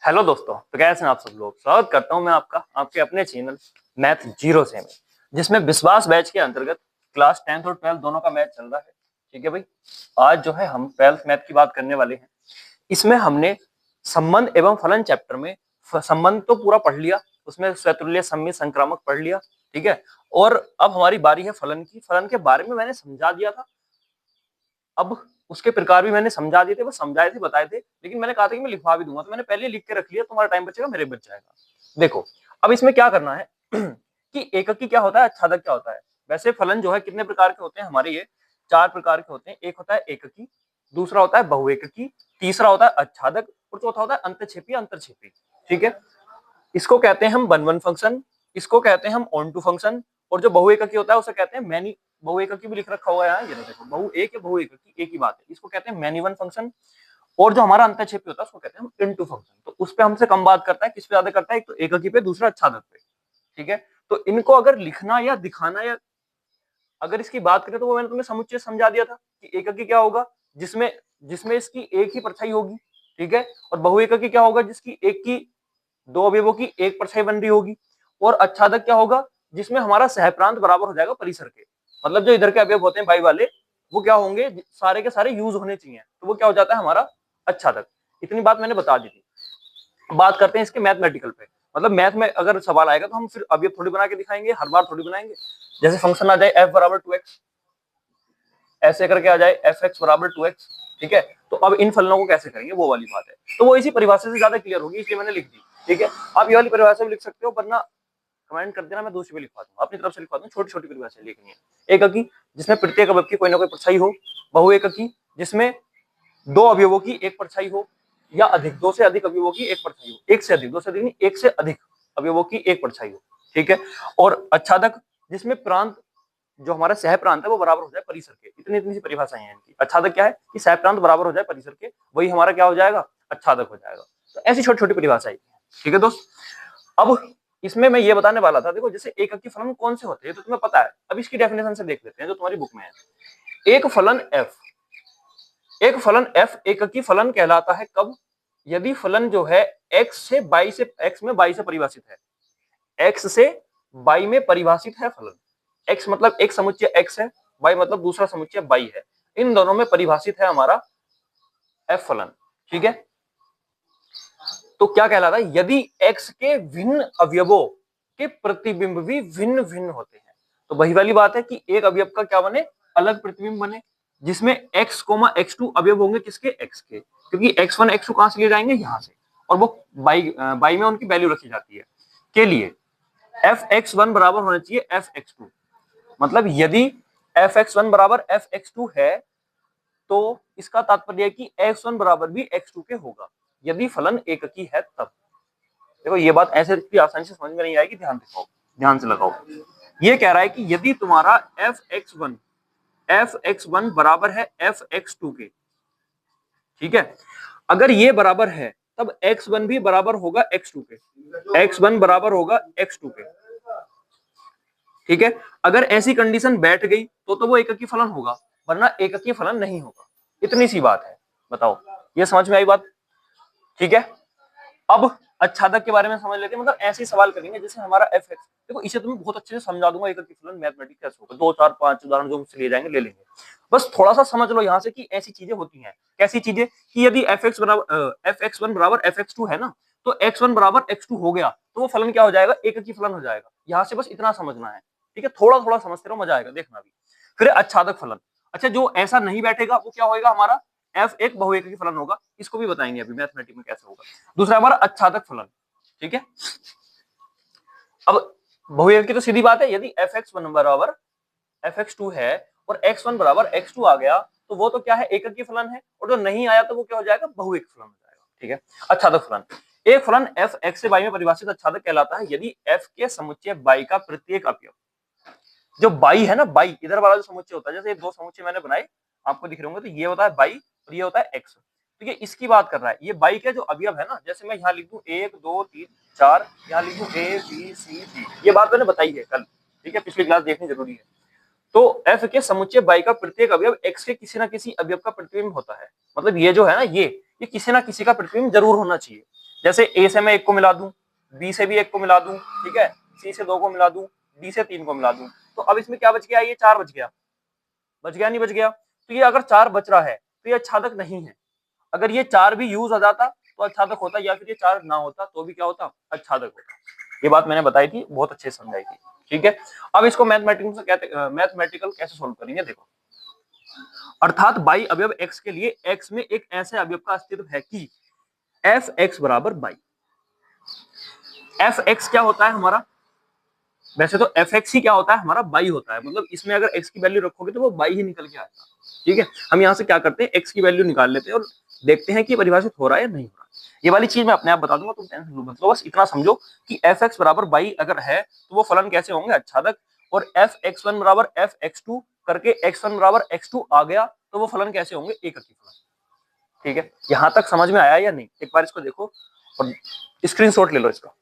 Hello दोस्तों, तो कैसे हैं आप सब लोग। स्वागत करता हूं मैं आपका आपके अपने चैनल मैथ जीरो से में, जिसमें विश्वास बैच के अंतर्गत क्लास 10th और 12th दोनों का मैथ चल रहा है। ठीक है भाई, आज जो है हम 12th मैथ की बात करने वाले हैं। इसमें हमने संबंध एवं फलन चैप्टर में संबंध तो पूरा पढ़ लिया, उसमें स्वतुल्य सममित संक्रामक पढ़ लिया। ठीक है, और अब हमारी बारी है फलन की। फलन के बारे में मैंने समझा दिया था, अब उसके प्रकार भी मैंने समझा दिए थे, वो समझाए थे, बताए थे, लेकिन मैंने कहा था कि मैं लिखवा भी दूंगा, तो मैंने पहले लिख के रख लिया। तुम्हारा टाइम बचेगा, मेरे बच जाएगा। देखो, अब इसमें क्या करना है कि एककी क्या होता है, आच्छादक क्या होता है। वैसे फलन जो है कितने प्रकार के होते हैं हमारे, ये 4 प्रकार के होते हैं। एक होता है एककी, दूसरा होता है बहुएककी, तीसरा होता है आच्छादक और चौथा होता है अंतःक्षेपी अंतरक्षेपी। ठीक है, इसको कहते हैं हम वन वन फंक्शन, इसको कहते हैं हम ऑन टू फंक्शन, और जो बहुएककी होता है उसे कहते हैं मैनी। बहुएककी भी लिख रखा हुआ है यहाँ, ये देखो, बहु एक या बहुएककी एक ही बात है। इसको कहते हैं मैनी वन फंक्शन। और जो हमारा अंतःक्षेपी होता है उसको कहते हैं हम इनटू फंक्शन। तो उस पे हमसे कम बात करता है, किस पे ज्यादा करता है, एक तो एककी पे, दूसरा आच्छादक पे। ठीक है, तो इनको अगर लिखना या दिखाना या अगर इसकी बात करें तो वो मैंने तुम्हें समुच्चय समझा दिया था कि एककी क्या होगा, जिसमें जिसमें इसकी एक ही परछाई होगी। ठीक है, और बहुएककी क्या होगा, जिसकी एक की दो अवयवों की एक परछाई बन रही होगी। और आच्छादक क्या होगा, जिसमें हमारा सहप्रांत बराबर हो जाएगा परिसर के। मतलब जो इधर के अवयव होते हैं बाई वाले, वो क्या होंगे, सारे के सारे यूज होने चाहिए, तो वो क्या हो जाता है हमारा आच्छादक। इतनी बात मैंने बता दी थी। बात करते हैं इसके मैथमेटिकल पे। मतलब मैथ में अगर सवाल आएगा तो हम फिर अवयव थोड़ी बना के दिखाएंगे, हर बार थोड़ी बनाएंगे। जैसे फंक्शन आ जाए f बराबर 2x, ऐसे करके आ जाए fx बराबर 2x। ठीक है, तो अब इन फलनों को कैसे करेंगे, वो वाली बात है। तो वो इसी परिभाषा से ज्यादा क्लियर होगी, इसलिए मैंने लिख दी। ठीक है, आप ये वाली परिभाषा भी लिख सकते हो, वरना कमेंट कर देना, मैं दूसरी भी लिखवा दूंगा, अपनी तरफ से लिखवा दूंगा। छोटी छोटी परिभाषा लिखनी है। एककी, जिसमें प्रत्येक अवयव की कोई ना कोई परछाई हो। बहुएककी, जिसमें दो अवयवों की एक परछाई हो या अधिक, दो से अधिक अवयवों की एक परछाई हो। एक से अधिक, दो से अधिक नहीं, एक से अधिक अवयवों की एक परछाई हो। ठीक है, और आच्छादक, जिसमें प्रांत, जो हमारा सह प्रांत है, वो बराबर हो जाए परिसर के। इतनी इतनी सी परिभाषाएं हैं इनकी। आच्छादक क्या है कि सह प्रांत बराबर हो जाए परिसर के, वही हमारा क्या हो जाएगा, आच्छादक हो जाएगा। तो ऐसी छोटी छोटी परिभाषाएं। ठीक है दोस्त, अब इसमें मैं ये बताने वाला था, देखो जैसे एककी फलन कौन से होते हैं तो तुम्हें पता है। अब इसकी डेफिनेशन से देख लेते हैं जो तुम्हारी बुक में है। एक फलन f एककी फलन कहलाता है कब, यदि फलन जो है x से y से, x में y से परिभाषित है, x से y में परिभाषित है फलन। x मतलब एक समुच्चय x है, y मतलब दूसरा समुच्चय y है, इन दोनों में परिभाषित है हमारा f फलन। ठीक है, तो क्या कहलाता है, यदि x के भिन्न अवयवों के प्रतिबिंब भी भिन्न भिन्न होते हैं। तो वही वाली बात है कि एक अवयव का क्या बने, अलग प्रतिबिंब बने, जिसमें x, x2 अवयव होंगे किसके, x के, क्योंकि x1 x2 कहां से लिए जाएंगे, यहां से, और वो y में उनकी वैल्यू रखी जाती है। के लिए fx1 बराबर होना चाहिए fx2। मतलब यदि fx1 बराबर fx2 है तो इसका तात्पर्य है कि x1 बराबर भी x2 के होगा, यदि फलन एककी है तब। देखो ये बात ऐसे इतनी आसानी से समझ में नहीं आएगी, ध्यान दिखाओ, ध्यान से लगाओ। ये कह रहा है कि यदि तुम्हारा fx1 बराबर है fx2 के, ठीक है, अगर ये बराबर है तब x1 भी बराबर होगा x2 के, x1 बराबर होगा x2 के। ठीक है, अगर ऐसी कंडीशन बैठ गई तो वो एककी फलन होगा, वरना एककी फलन नहीं होगा। इतनी सी बात है, बताओ ये समझ में आई बात। ठीक है, अब आच्छादक के बारे में समझ लेते हैं। मतलब ऐसे सवाल करेंगे जैसे हमारा fx, देखो इसे तुम्हें बहुत अच्छे से समझा दूंगा एककी फलन मैथमेटिक्स कैसे होगा। 2 4 5 उदाहरण जो मुझसे ले जाएंगे ले लेंगे, बस थोड़ा सा समझ लो यहाँ से कि ऐसी चीजें होती हैं। कैसी चीजें, कि यदि fx1 बराबर fx2 है ना, तो x1 बराबर x2 हो गया तो वो फलन क्या हो जाएगा, एककी फलन हो जाएगा। यहाँ से बस इतना समझना है। ठीक है, थोड़ा थोड़ा समझते रहो, मजा आएगा, देखना भी। फिर आच्छादक फलन, अच्छा जो ऐसा नहीं बैठेगा वो क्या होगा, हमारा f एक बहुएककी फलन होगा। इसको भी बताएंगे अभी मैथमेटिक्स में कैसे होगा। दूसरा हमारा आच्छादक फलन। ठीक है, अब बहुएककी तो सीधी बात है, यदि fx1 बराबर fx2 है और x1 बराबर x2 आ गया तो वो तो क्या है, एककी फलन है, और जो नहीं आया तो वो क्या हो जाएगा, बहुएककी फलन हो जाएगा। ठीक है, आच्छादक फलन, एक फलन f x से y में परिभाषित आच्छादक कहलाता है यदि f के समुच्चय y का प्रत्येक अवयव, जो y है ना, y इधर वाला जो समुच्चय होता है, जैसे दो समुच्चय मैंने बनाए आपको दिख रहे होंगे, तो ये होता है y और ये होता है x। तो ये इसकी बात कर रहा है, ये y के जो अवयव है ना, जैसे मैं यहाँ लिख दूं 1 2 3 4, यहाँ लिख दूं a b c d, ये बात मैंने बताई है कल। ठीक है, पिछली क्लास देखनी जरूरी है। तो f के समुच्चय y का प्रत्येक अवयव x के किसी ना किसी अवयव का प्रतिबिंब होता है। मतलब ये जो है ना, ये किसी ना किसी का प्रतिबिंब जरूर होना चाहिए। जैसे a से मैं 1 को मिला दूं, b से भी 1 को मिला दूं, ठीक है, c से 2 को मिला दूं, d से 3 को मिला दूं, तो अब इसमें क्या बच गया? ये 4 बच गया। बच गया नहीं बच गया? तो ये अगर 4 बच रहा है तो ये आच्छादक नहीं है। अगर ये 4 भी यूज आ जाता तो आच्छादक होता, या फिर ये 4 ना होता तो भी क्या होता? आच्छादक होता। ये बात मैंने बताई थी, बहुत अच्छे से समझाई थी, ठीक है। अब इसको मैथमेटिकल कैसे सोल्व करेंगे, देखो। अर्थात बाई अवयव x के लिए x में एक ऐसे अवयव का अस्तित्व है कि एफ एक्स बराबर बाई। एफ एक्स क्या होता है हमारा? वैसे तो एफ एक्स ही क्या होता है हमारा? बाई होता है। मतलब इसमें अगर एक्स की वैल्यू रखोगे तो वो बाई ही निकल के आएगा, ठीक है। हम यहाँ से क्या करते हैं, एक्स की वैल्यू निकाल लेते हैं और देखते हैं कि परिभाषित हो रहा है या नहीं हो रहा है। ये वाली चीज मैं अपने आप बता दूंगा, तुम टेंशन मत लो, बस इतना समझो कि एफ एक्स बराबर बाई अगर है तो वो फलन कैसे होंगे? आच्छादक। और एफ एक्स वन बराबर एफ एक्स टू करके एक्स वन बराबर एक्स टू आ गया तो वो फलन कैसे होंगे? एककी फलन। ठीक है, यहां तक समझ में आया या नहीं? एक बार इसको देखो और स्क्रीनशॉट ले लो इसका।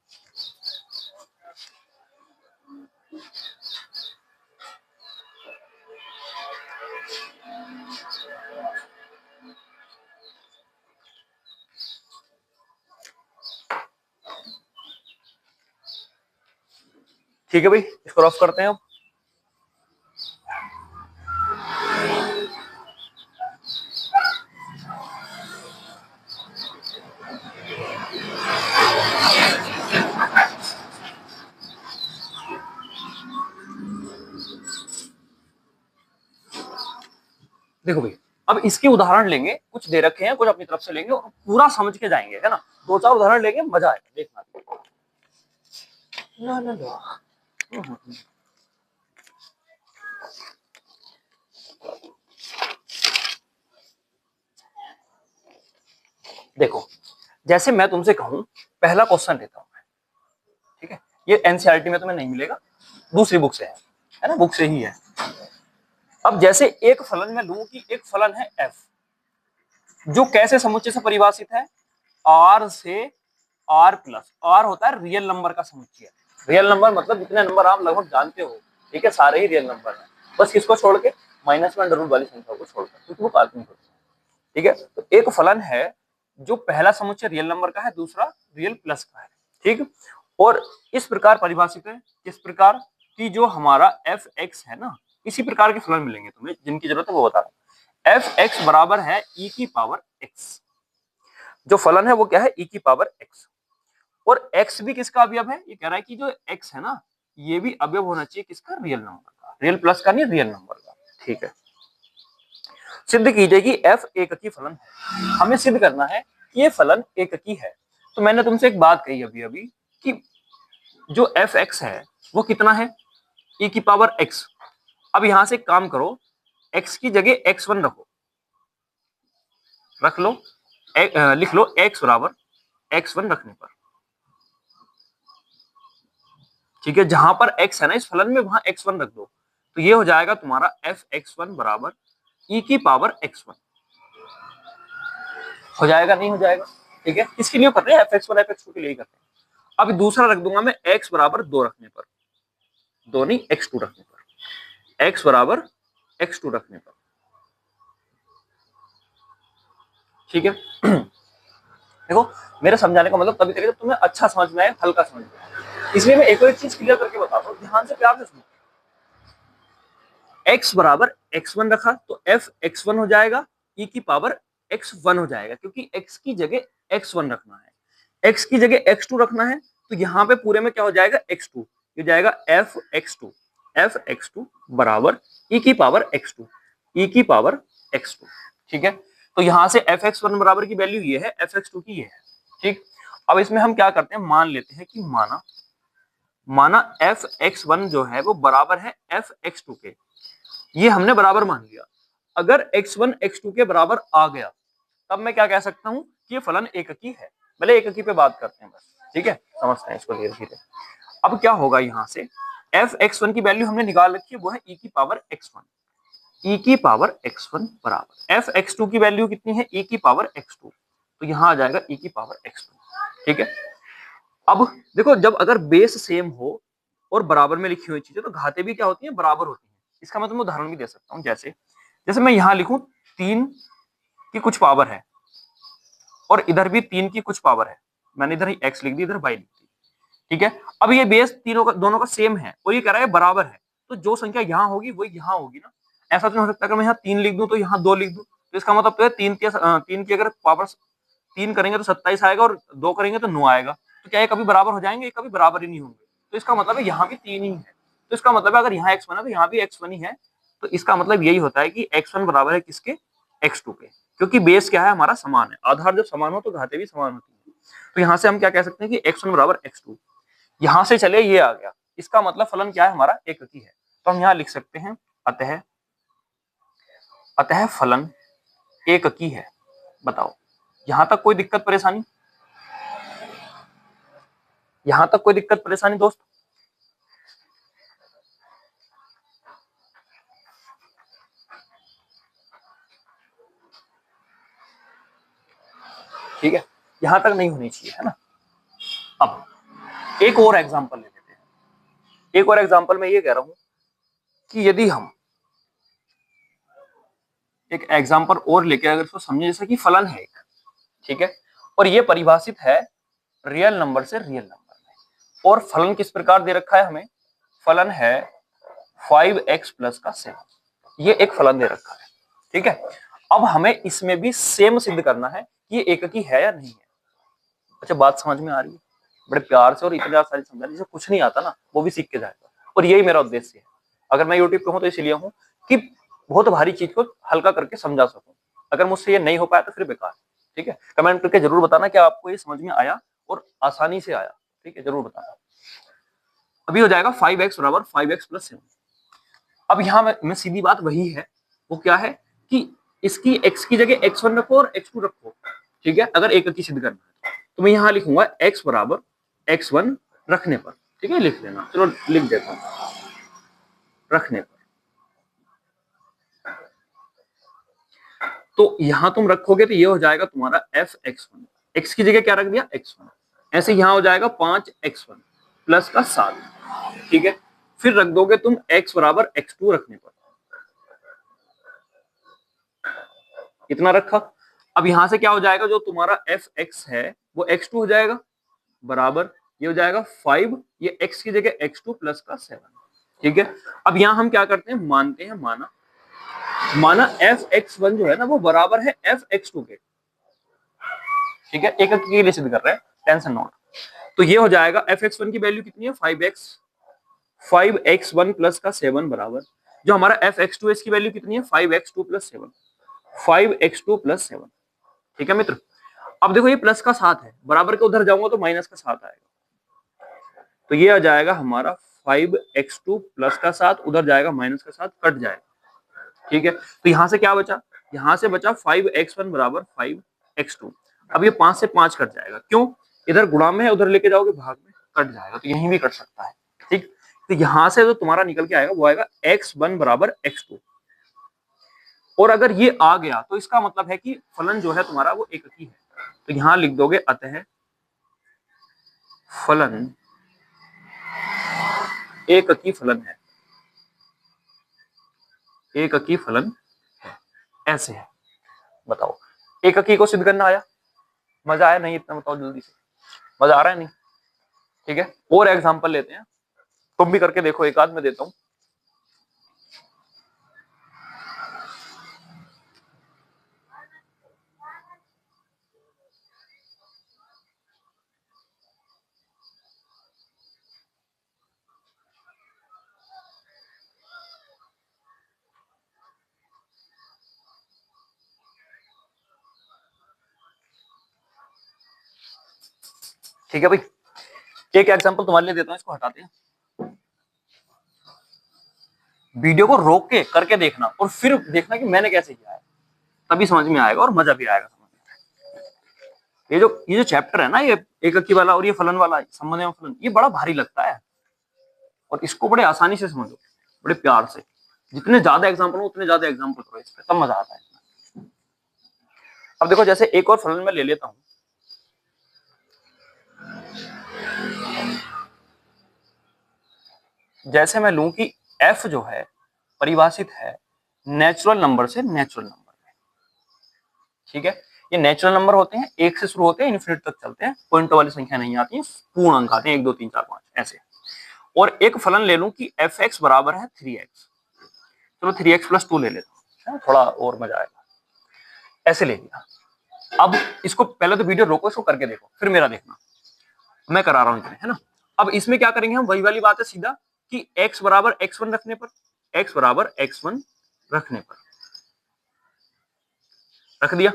ठीक है भाई, इसको रफ करते हैं अब। देखो भाई, अब इसके उदाहरण लेंगे, कुछ दे रखे हैं, कुछ अपनी तरफ से लेंगे और पूरा समझ के जाएंगे, है ना। 2-4 उदाहरण लेंगे, मजा आएगा, देखना। ला ला ला। देखो, जैसे मैं तुमसे कहूं, पहला क्वेश्चन लेता हूं मैं, ठीक है। ये एनसीईआरटी में तुम्हें नहीं मिलेगा, दूसरी बुक से है ना, बुक से ही है। अब जैसे एक फलन मैं लूं कि एक फलन है एफ, जो कैसे समुच्चय से परिभाषित है? आर से आर प्लस। आर होता है रियल नंबर का समुच्चय। रियल नंबर मतलब जितने नंबर आप लगभग जानते हो, ठीक है, सारे ही रियल नंबर है, बस किसको छोड़ के? -1 अंडर रूट वाली संख्या को छोड़कर, क्योंकि वो काल्पनिक होती है, ठीक है। तो एक फलन है जो पहला समुच्चय रियल नंबर का है, दूसरा रियल प्लस का है, ठीक। और इस प्रकार परिभाषित है, इस प्रकार की जो हमारा एफ एक्स है ना, इसी प्रकार के फलन मिलेंगे तुम्हें, जिनकी जरूरत है वो बता रहा हूं। एफ एक्स बराबर है ई की पावर एक्स। जो फलन है वो क्या है? ई की पावर एक्स। और x भी किसका अवयव है? ये कह रहा है कि जो x है ना, ये भी अवयव होना चाहिए किसका? रियल नंबर का। रियल प्लस का नहीं, रियल नंबर का, ठीक है। सिद्ध कीजिए कि f एककी फलन है। हमें सिद्ध करना है कि ये फलन एककी है। तो मैंने तुमसे एक बात कही अभी अभी कि जो एफ एक्स है वो कितना है? e की पावर x। अब यहां से एक काम करो, x की जगह x1 रखो, रख लो, लिख लो x बराबर x1 रखने पर, ठीक है। जहां पर x है ना इस फलन में, वहां x1 रख दो, तो ये हो जाएगा तुम्हारा एफ x1 बराबर e की पावर x1। हो जाएगा नहीं हो जाएगा? ठीक है, किसके लिए कर रहे हैं? एफ एक्स1 एफ एक्स2 के लिए करते हैं। अब दूसरा रख दूंगा मैं x बराबर 2 रखने पर, 2 नहीं x2 रखने पर, x बराबर x2 रखने पर, ठीक है। देखो, मेरे समझाने का मतलब तभी तक जब तुम्हें अच्छा समझ में आए, हल्का समझ में आए। इसलिए मैं एक और चीज क्लियर करके बताता हूँ, ध्यान से प्यार से सुनो। x बराबर x1 रखा तो f x1 हो जाएगा, e की पावर x1 हो जाएगा, क्योंकि x की जगह x1 रखना है, x की जगह x2 रखना है, तो यहाँ पे पूरे में क्या हो जाएगा? x2, ये जाएगा f x2 बराबर e की पावर x2, e की पावर x2, ठीक है। तो यहाँ से f x1 बराबर की वैल्यू ये है, f x2 की ये है, ठीक। अब इसमें हम क्या करते हैं, मान लेते हैं कि माना f x1 जो है वो बराबर है f x2 के। ये हमने बराबर मान लिया। अगर x1 x2 के बराबर आ गया तब मैं क्या कह सकता हूं कि ये फलन एककी है। भले एककी पे बात करते हैं बस, ठीक है, समझते हैं इसको धीरे धीरे। अब क्या होगा, यहां से f x1 की वैल्यू हमने निकाल रखी है, वो है e की पावर x1, e की पावर x1 बराबर f x2 की वैल्यू कितनी है? e की पावर x2, तो यहां आ जाएगा e की पावर x2, ठीक है। अब देखो, जब अगर बेस सेम हो और बराबर में लिखी हुई चीजें, तो घाते भी क्या होती है? बराबर होती है। इसका मैं तुम्हें उदाहरण भी दे सकता हूँ। जैसे जैसे मैं यहाँ लिखूं 3 की कुछ पावर है और इधर भी 3 की कुछ पावर है, मैंने इधर x लिख दी, इधर y लिख दी, ठीक है। अब ये बेस तीनों का दोनों का सेम है और ये कह रहा है बराबर है, तो जो संख्या यहाँ होगी वही यहाँ होगी ना। ऐसा तो नहीं हो सकता अगर मैं यहाँ 3 लिख दूं तो यहाँ 2 लिख दूं, तो इसका मतलब तो है 3 की अगर पावर 3 करेंगे तो 27 आएगा और 2 करेंगे तो 9 आएगा, तो क्या ये कभी बराबर हो जाएंगे? कभी बराबर ही नहीं होंगे। तो इसका मतलब है यहाँ भी 3 ही है, तो इसका मतलब है अगर यहाँ x1 है तो यहाँ भी x1 ही है, तो इसका मतलब यही होता है कि x1 बराबर है किसके? x2 के, क्योंकि बेस क्या है हमारा? समान है। आधार जब समान हो तो घातें भी समान होती है। तो यहाँ से हम क्या कह सकते हैं कि x1 बराबर x2। यहां से चले ये आ गया, इसका मतलब फलन क्या है हमारा? एककी है। तो हम यहाँ लिख सकते हैं अतः अतः फलन एककी है। बताओ यहां तक कोई दिक्कत परेशानी? यहां तक कोई दिक्कत परेशानी दोस्त? ठीक है, यहां तक नहीं होनी चाहिए, है ना। अब एक और एग्जांपल ले लेते हैं। एक और एग्जांपल में ये कह रहा हूं कि यदि हम एक एग्जांपल और लेके अगर इसको समझे, जैसे कि फलन है एक, ठीक है, और ये परिभाषित है रियल नंबर से रियल नंबर में, और फलन किस प्रकार दे रखा है हमें? फलन है 5x प्लस का 7, ये एक फलन दे रखा है, ठीक है। अब हमें इसमें भी सेम सिद्ध करना है कि ये एककी है या नहीं है। अच्छा, बात समझ में आ रही है? बड़े प्यार से और इतने सारी समझा, जिसे कुछ नहीं आता ना वो भी सीख के जाएगा, और यही मेरा उद्देश्य है। अगर मैं यूट्यूब पे हूं तो इसलिए हूं कि बहुत भारी चीज को हल्का करके समझा सकूं। अगर मुझसे ये नहीं हो पाया तो फिर बेकार, ठीक है। कमेंट करके जरूर बताना कि आपको ये समझ में आया और आसानी से आया, ठीक है, जरूर बताना। अभी हो जाएगा 5x बराबर 5x प्लस 7। अब यहाँ में सीधी बात वही है, वो क्या है कि इसकी x की जगह x1 रखो और x2 रखो, ठीक है, अगर एककी सिद्ध करना है तो मैं यहाँ लिखूंगा x बराबर x1 रखने पर, ठीक है, लिख लेना। चलो लिख देता हूँ, रखने पर। तो यहां तुम रखोगे तो ये हो जाएगा तुम्हारा f(x1), x की जगह क्या रख दिया? x1। ऐसे यहां हो जाएगा 5x1 प्लस का 7, ठीक है। फिर रख दोगे तुम x बराबर x2 रखने पर, इतना रखा। अब यहां से क्या हो जाएगा? जो तुम्हारा fx है वो x2 हो जाएगा, बराबर ये हो जाएगा 5, ये x की जगह x2 प्लस का 7, ठीक है। अब यहां हम क्या करते हैं? मानते हैं, माना fx1 जो है ना वो बराबर है fx2 के, ठीक है, एक के लिए सिद्ध कर रहे हैं, टेंशन नॉट। तो ये हो जाएगा fx1 की वैल्यू कितनी है? 5x1 प्लस का 7 बराबर, जो हमारा fx2 इसकी वैल्यू कितनी है? 5x2 प्लस 7, 5x2 प्लस 7, ठीक है मित्र। अब देखो ये प्लस का 7 है, बराबर के उधर जाऊंगा तो माइनस का 7 आएगा, तो ये आ जाएगा हमारा 5x2 प्लस का 7, उधर जाएगा माइनस का 7, कट जाएगा, ठीक है। तो यहां से क्या बचा? यहां से बचा 5x1 बराबर 5x2। अब ये 5 से 5 कट जाएगा, क्यों? इधर गुणा में है, उधर लेके जाओगे भाग में, कट जाएगा, तो यहीं भी कट सकता है, ठीक। तो यहां से जो तुम्हारा निकल के आएगा वो आएगा x1 बराबर x2, और अगर ये आ गया तो इसका मतलब है कि फलन जो है तुम्हारा वो एककी है। तो यहां लिख दोगे अतः फलन एककी फलन है, एककी फलन है, ऐसे है। बताओ एककी को सिद्ध करना आया? मजा आया नहीं? इतना बताओ जल्दी से, मजा आ रहा है नहीं? ठीक है, और एग्जांपल लेते हैं, तुम भी करके देखो, एक आध मैं देता हूं। ठीक है भाई, एक एग्जांपल तुम्हारे लिए देता हूं, इसको हटाते हैं। वीडियो को रोक के करके देखना और फिर देखना कि मैंने कैसे किया है, तभी समझ में आएगा और मजा भी आएगा समझ में। ये जो चैप्टर है ना, ये एककी वाला और ये फलन वाला, संबंध एवं फलन, ये बड़ा भारी लगता है और इसको बड़े आसानी से समझो, बड़े प्यार से। जितने ज्यादा एग्जाम्पल हो उतने ज्यादा एग्जाम्पल करो इस पे, तब मजा आता है। अब देखो जैसे एक और फलन मैं ले लेता हूं, जैसे मैं लूं कि f जो है परिभाषित है नेचुरल नंबर से नेचुरल नंबर में। ठीक है, ये नेचुरल नंबर होते हैं, एक से शुरू होते हैं, इन्फिनिट तक चलते हैं, पॉइंट वाली संख्या नहीं आती है, पूर्ण अंक आते हैं 1 2 3 4 5 ऐसे। और एक फलन ले लूं कि fx बराबर है 3x, चलो 3x + 2 ले लेता हूं, थोड़ा और मजा आएगा। ऐसे ले लिया। अब इसको पहले तो वीडियो रोको, इसको करके देखो, फिर मेरा देखना, मैं करा रहा हूं इतने, है ना। अब इसमें क्या करेंगे हम, वही वाली बात है सीधा कि x बराबर x1 रखने पर, x बराबर x1 रखने पर रख दिया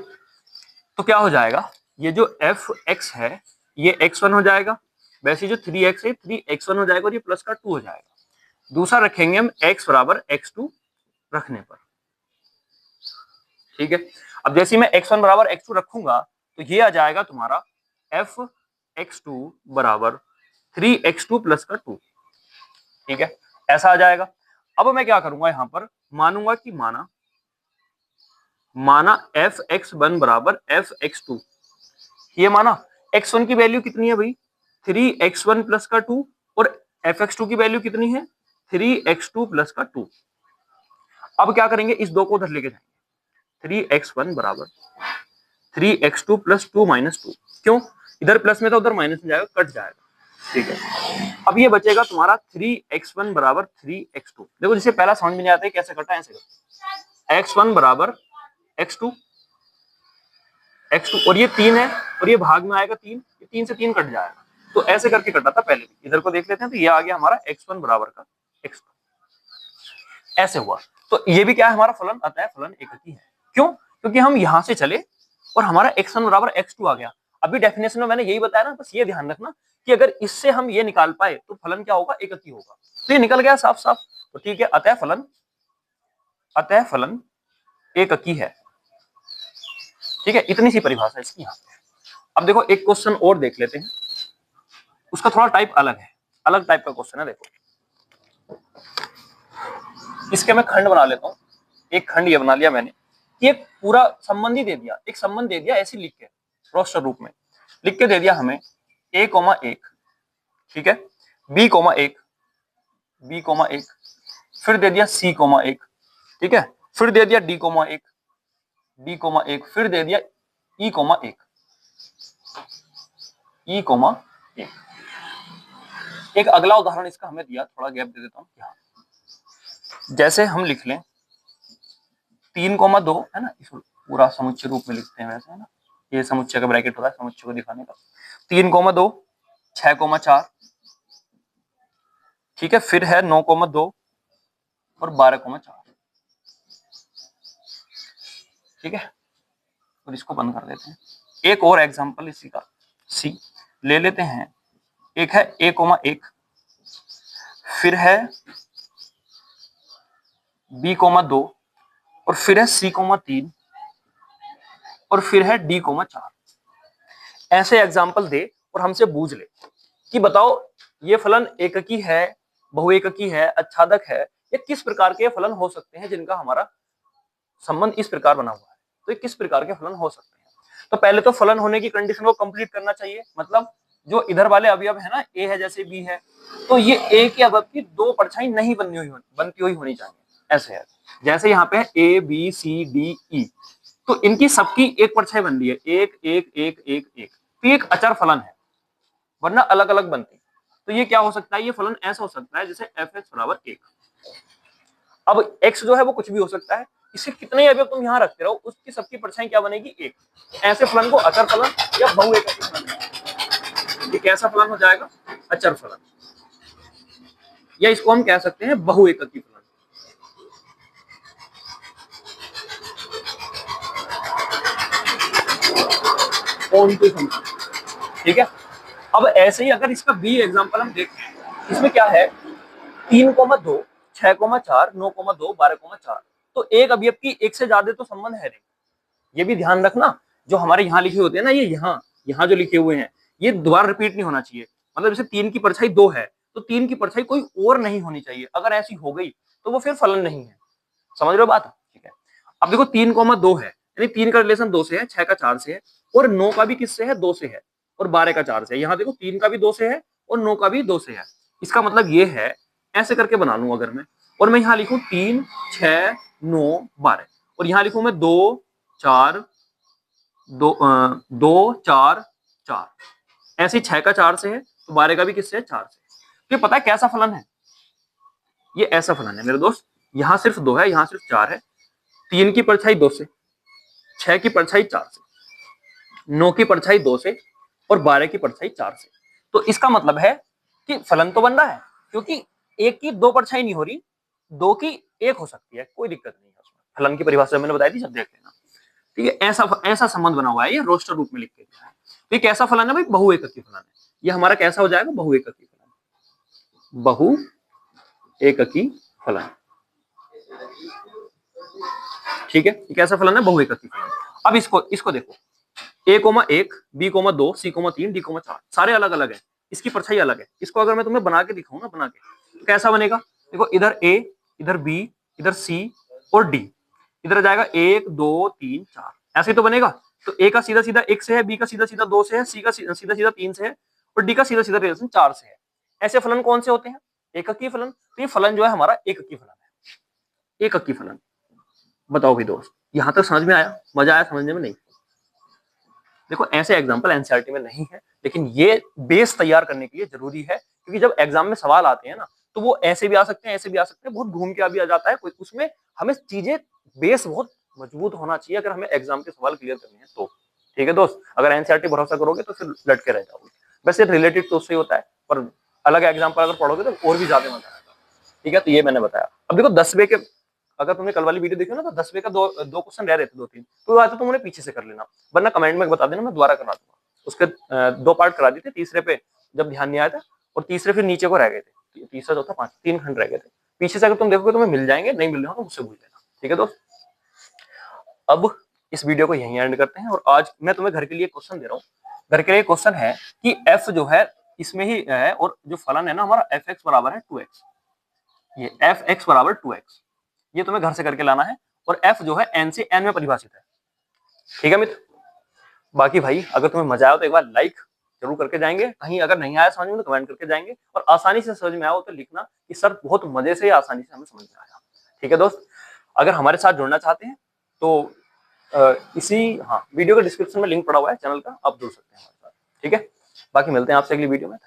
तो क्या हो जाएगा, ये जो fx है ये x1 हो जाएगा, वैसे जो 3x है 3x1 हो जाएगा और ये प्लस का 2 हो जाएगा। दूसरा रखेंगे हम x बराबर x2 रखने पर। ठीक है, अब जैसे मैं x1 बराबर x2 रखूंगा तो ये आ जाएगा तुम्हारा fx2 बराबर 3x2 प्लस का 2। ठीक है, ऐसा आ जाएगा। अब मैं क्या करूंगा, यहां पर मानूंगा कि माना fx1 बराबर fx2, ये माना x1 की वैल्यू कितनी है भाई 3x1 प्लस का 2 और fx2 की वैल्यू कितनी है 3x2 प्लस का 2। अब क्या करेंगे, इस दो को उधर लेके जाएंगे, 3x1 बराबर 3x2 प्लस 2 माइनस 2, क्यों, इधर प्लस में था उधर माइनस में जाएगा, कट जाएगा। ठीक है, अब ये बचेगा तुम्हारा 3x1 बराबर 3x2। देखो जिसे पहला समझ में नहीं आता है कैसे कटा, ऐसे करो, x1 बराबर x2 और ये 3 है और ये भाग में आएगा 3, ये 3 से 3 कट जाएगा, तो ऐसे करके कटा था पहले भी। इधर को देख लेते हैं, तो ये आ गया हमारा x1 बराबर का x2, ऐसे हुआ। तो ये भी क्या है हमारा फलन, अतः फलन एककी है। क्यों, क्योंकि हम यहां से चले और हमारा x1 बराबर x2 आ गया। अभी डेफिनेशन में मैंने यही बताया ना, बस ये ध्यान रखना कि अगर इससे हम ये निकाल पाए तो फलन क्या होगा, एककी होगा। तो ये निकल गया साफ साफ, तो ठीक है, अतः फलन एककी है। ठीक है, इतनी सी परिभाषा इसकी यहाँ पे। अब देखो एक क्वेश्चन और देख लेते हैं, उसका थोड़ा टाइप अलग है, अलग टाइप का क्वेश्चन है। देखो इसके मैं खंड बना लेता हूँ, एक खंड ये बना लिया मैंने कि एक पूरा संबंध ही दे दिया, एक संबंध दे दिया ऐसे लिख के, रोस्टर रूप में लिख के दे दिया हमें a,1, ठीक है, b,1, b,1, फिर दे दिया c,1, ठीक है, फिर दे दिया d,1, d,1, फिर दे दिया e,1, e,1। एक अगला उदाहरण इसका हमें दिया, थोड़ा गैप दे देता हूँ यहाँ, जैसे हम लिख लें 3,2 है ना, इसको पूरा समुच्चय रूप में लिखते हैं वैसे, है ना, ये समुच्चय का ब्रैकेट होता है समुच्चय को दिखाने का। 3,2, 6,4, ठीक है, फिर है 9,2 और 12,4, ठीक है, और इसको बंद कर देते हैं। एक और एग्जांपल इसी का सी ले लेते हैं, एक है a,1, फिर है b,2 और फिर है c,3 और फिर है d,4। ऐसे एग्जांपल दे और हमसे पूछ ले कि बताओ ये फलन एककी है, बहुएककी है, अच्छादक है, ये किस प्रकार के फलन हो सकते हैं जिनका हमारा संबंध इस प्रकार बना हुआ है, तो ये किस प्रकार के फलन हो सकते हैं। तो पहले तो फलन होने की कंडीशन को कंप्लीट करना चाहिए, मतलब जो इधर वाले अवयव है ना, ए है जैसे बी है, तो ये ए के अवयव की दो परछाई नहीं बनती हुई होनी चाहिए, ऐसे है। जैसे यहाँ पे A B C D E, तो इनकी सबकी एक परछाई बन रही है, एक एक एक एक एक, तो ये एक अचर फलन है, वरना अलग अलग बनती। तो ये क्या हो सकता है, ये फलन ऐसा हो सकता है जैसे f(x) बराबर 1। अब x जो है वो कुछ भी हो सकता है, इसे कितने अवयव तुम यहाँ रखते रहो उसकी सबकी परछाई क्या बनेगी, 1। ऐसे फलन को अचर फलन या बहुएककी फलन, ये कैसा फलन हो जाएगा, अचर फलन, या इसको हम कह सकते हैं बहुएककी फलन। ठीक है, अब ऐसे ही अगर इसका बी एग्जांपल हम देखें, इसमें क्या है 3,2, 6,4, 9,2, 12,4, तो एक अवयव की एक से ज्यादा तो संबंध है नहीं। ये भी ध्यान रखना, जो हमारे यहाँ लिखे होते हैं ना, ये यहाँ जो लिखे हुए हैं ये दोबारा रिपीट नहीं होना चाहिए। मतलब जैसे 3 की परछाई 2 है तो 3 की परछाई कोई और नहीं होनी चाहिए, अगर ऐसी हो गई तो वो फिर फलन नहीं है। समझ रहे हो बात, ठीक है। अब देखो 3,2 है, यानी 3 का रिलेशन 2 से है, 6 का 4 से है, और 9 का भी किससे है, 2 से है, और 12 का 4 से है। यहाँ देखो 3 का भी 2 से है और 9 का भी 2 से है। इसका मतलब ये है, ऐसे करके बना लूं अगर मैं, और मैं यहाँ लिखूं 3, 6, 9, 12 और यहाँ लिखूं मैं 2, 4, 2, 4, 4। ऐसे 6 का 4 से है तो 12 का भी किससे है? 4 से। तो ये पता है कैसा फलन है? ये ऐसा फलन है मेरे दोस्त, यहाँ सिर्फ 2 है, यहाँ सिर्फ 4 है। 3 की परछाई 2 से, 6 की परछाई 4 से, 9 की परछाई 2 से और 12 की परछाई 4 से। तो इसका मतलब है कि फलन तो बन रहा है, क्योंकि एक की 2 परछाई नहीं हो रही, 2 की 1 हो सकती है, कोई दिक्कत नहीं है उसमें। फलन की परिभाषा मैंने बताई थी, सब देख लेना। ठीक है, ऐसा ऐसा संबंध बना हुआ है, ये रोस्टर रूप में लिख के दिया है। तो ये कैसा फलन है भाई? बहुएककी फलन है। ये हमारा कैसा हो जाएगा? बहुएककी फलन। बहुएककी फलन। ठीक है, ये कैसा फलन है? बहुएककी फलन। अब इसको देखो, a,1, b,2, c,3, d,4 सारे अलग अलग है, इसकी परछाई अलग है। इसको अगर मैं तुम्हें बना के दिखाऊं ना, बना के, तो कैसा बनेगा? देखो, इधर a, इधर b, इधर c और d, इधर जाएगा 1, 2, 3, 4, ऐसे तो बनेगा। तो a का सीधा सीधा 1 से है, b का सीधा सीधा 2 से है, c का सीधा सीधा 3 से है और d का सीधा सीधा रिलेशन 4 से है। ऐसे फलन कौन से होते हैं? एककी फलन। तो ये फलन जो है हमारा एककी फलन है, एककी फलन। बताओ भाई दोस्त, यहां तक समझ में आया? मजा आया समझने में? नहीं? देखो, ऐसे एग्जाम्पल एनसीईआरटी में नहीं है, लेकिन ये बेस तैयार करने के लिए जरूरी है, क्योंकि जब एग्जाम में सवाल आते हैं ना, तो वो ऐसे भी आ सकते हैं, ऐसे भी आ सकते हैं, बहुत घूम के भी आ जाता है कोई। उसमें हमें चीजें, बेस बहुत मजबूत होना चाहिए अगर हमें एग्जाम के सवाल क्लियर करने हैं तो। ठीक है दोस्त, अगर एनसीईआरटी भरोसा करोगे तो फिर लटके रह जाओगे। वैसे रिलेटेड तो उससे होता है, पर अलग एग्जाम्पल अगर पढ़ोगे तो और भी ज्यादा मजा आएगा। ठीक है, तो ये मैंने बताया। अब देखो 10वें के, अगर तुमने कल वाली वीडियो देखी हो ना, तो 10वें का दो क्वेश्चन रह रहे थे, 2-3, तो वो तुम उन्हें पीछे से कर लेना, वरना कमेंट में बता देना, मैं दोबारा करा दूंगा। उसके 2 पार्ट करा दिए थे, तीसरे पे जब ध्यान नहीं आया था, और तीसरे फिर नीचे को रह गए थे, तीसरा चौथा 5, 3 खंड रह गए थे। पीछे से अगर तुम देखोगे तुम्हें मिल जाएंगे, नहीं मिल रहे हो तो मुझसे पूछ लेना। ठीक है दोस्त, अब इस वीडियो को यहीं एंड करते हैं, और आज मैं तुम्हें घर के लिए क्वेश्चन दे रहा हूँ। घर के लिए क्वेश्चन है कि एफ जो है इसमें ही है, और जो फलन है ना हमारा एफ एक्स बराबर है 2x, ये एफ एक्स बराबर 2x, ये तुम्हें घर से करके लाना है, और f जो है n से n में परिभाषित है। ठीक है मित्र, बाकी भाई अगर तुम्हें मजा आया तो एक बार लाइक जरूर करके जाएंगे, कहीं अगर नहीं आया समझ में तो कमेंट करके जाएंगे, और आसानी से समझ में आया हो तो लिखना कि सर बहुत मजे से आसानी से हमें समझ में आया। ठीक है दोस्त, अगर हमारे साथ जुड़ना चाहते हैं तो वीडियो के डिस्क्रिप्शन में लिंक पड़ा हुआ है चैनल का, आप जुड़ सकते हैं हमारे साथ। ठीक है, बाकी मिलते हैं आपसे अगली वीडियो में।